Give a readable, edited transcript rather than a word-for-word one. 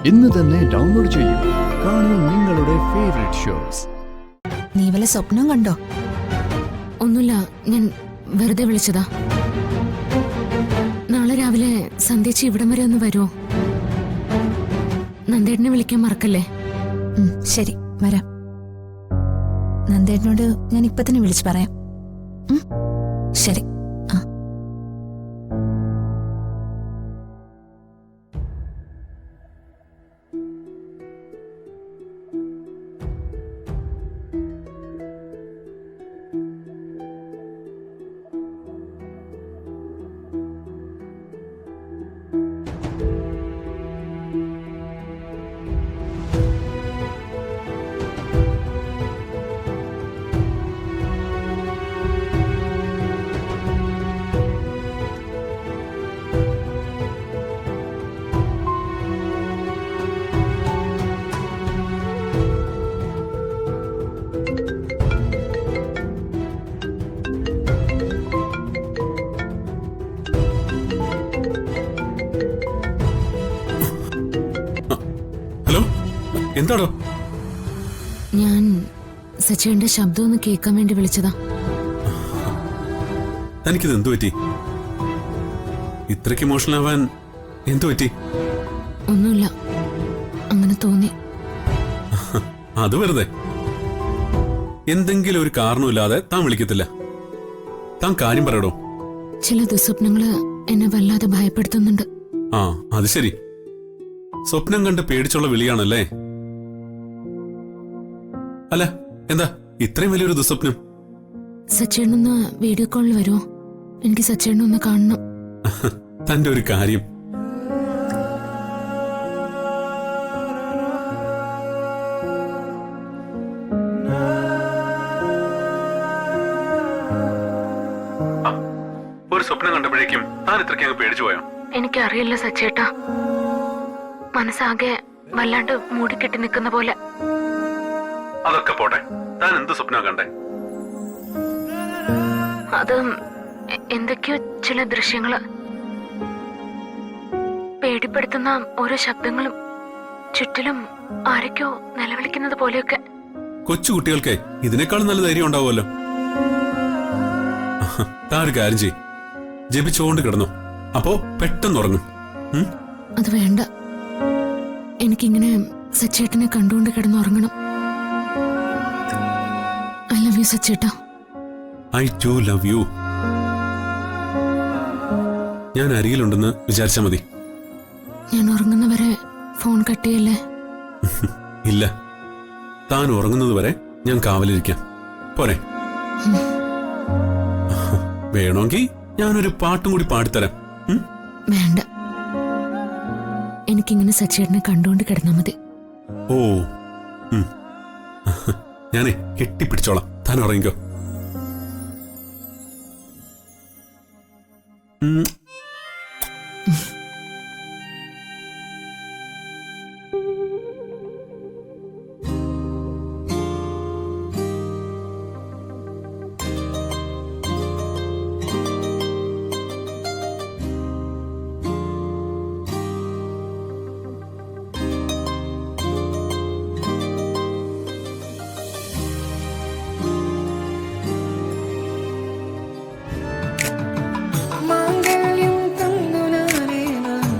ഇന്ന് തന്നെ ഡൗൺലോഡ് ചെയ്യൂ. കാണൂ നിങ്ങളുടെ ഫേവറേറ്റ് ഷോസ്. നീ വല്ല സ്വപ്നം കണ്ടോ? ഒന്നുമില്ല, ഞാൻ വെറുതെ വിളിച്ചതാ. നാളെ രാവിലെ സന്ധ്യച്ച് ഇവിടം വരെ ഒന്ന് വരുമോ? നന്ദേട്ടനെ വിളിക്കാൻ മറക്കല്ലേ. ശരി, വരാം. നന്ദേട്ടനോട് ഞാൻ ഇപ്പൊ തന്നെ വിളിച്ചു പറയാം. ശരി. ഹലോ, എന്താടോ? ഞാൻ സച്ചിന്റെ ശബ്ദം ഒന്ന് കേൾക്കാൻ വേണ്ടി വിളിച്ചതാ. തനിക്കിത് എന്തു പറ്റി? ഇത്രയ്ക്ക് ഇമോഷണൽ ആവാൻ എന്തു പറ്റി? ഒന്നുമില്ല, അങ്ങനെ തോന്നി. അത് വെറുതെ. എന്തെങ്കിലും ഒരു കാരണമില്ലാതെ താൻ വിളിക്കത്തില്ല. താൻ കാര്യം പറയടോ. ചില ദുസ്വപ്നങ്ങള് എന്നെ വല്ലാതെ ഭയപ്പെടുത്തുന്നുണ്ട്. ആ, അത് ശരി. സ്വപ്നം കണ്ട് പേടിച്ചുള്ള വിളിയാണല്ലേ? അല്ല, എന്താ ഇത്രയും വലിയൊരു ദുസ്വപ്നം? സച്ചേട്ടനൊന്ന് വീഡിയോ കോളിൽ വരുമോ? എനിക്ക് സച്ചേട്ടനൊന്ന് കാണണം. തന്റെ ഒരു കാര്യം. ഒരു സ്വപ്നം കണ്ടപ്പോഴേക്കും താൻ ഇത്രയ്ക്ക് അങ്ങ് പേടിച്ചു പോയോ? എനിക്കറിയില്ല സച്ചേട്ടാ, മനസ്സാകെ വല്ലാണ്ട് മൂടിക്കെട്ടി നിൽക്കുന്ന പോലെ. അതൊക്കെ പോട്ടെ, താൻ എന്ത് സ്വപ്നം കണ്ടേ? അത് എന്തൊക്കെയോ ചില ദൃശ്യങ്ങള്, പേടിപ്പെടുത്തുന്ന ഓരോ ശബ്ദങ്ങളും, ചുറ്റിലും ആരൊക്കെയോ നിലവിളിക്കുന്നത് പോലെയൊക്കെ. കൊച്ചുകുട്ടികൾക്ക് ഇതിനേക്കാളും നല്ല ധൈര്യം ഉണ്ടാവുമല്ലോ. താൻ ഒരു കാര്യം ചെയ്യ്, ജപിച്ചുകൊണ്ട് കിടന്നു. അപ്പോ പെട്ടെന്ന് ഉറങ്ങും. അത് വേണ്ട, എനിക്കിങ്ങനെ സച്ചേട്ടനെ കണ്ടുകൊണ്ട് കിടന്നുറങ്ങണം. ഐ ലവ് യു സച്ചേട്ടാ. I too love you. ഞാൻ അരികിലുണ്ടെന്ന് വിചാരിച്ചാ മതി. ഞാൻ ഉറങ്ങുന്നവരെ ഫോൺ കട്ട് ചെയ്യല്ലേ? ഇല്ല, താൻ ഉറങ്ങുന്നത് വരെ ഞാൻ കാവലിരിക്കാം. പോരെ? വേണമെങ്കിൽ ഞാനൊരു പാട്ടും കൂടി പാടിത്തരാം. വേണ്ട, എനിക്കിങ്ങനെ സച്ചേട്ടനെ കണ്ടുകൊണ്ട് കിടന്നാ മതി. ഓ, ഞാനേ കെട്ടിപ്പിടിച്ചോളാം. താൻ ഉറങ്ങിക്കോ.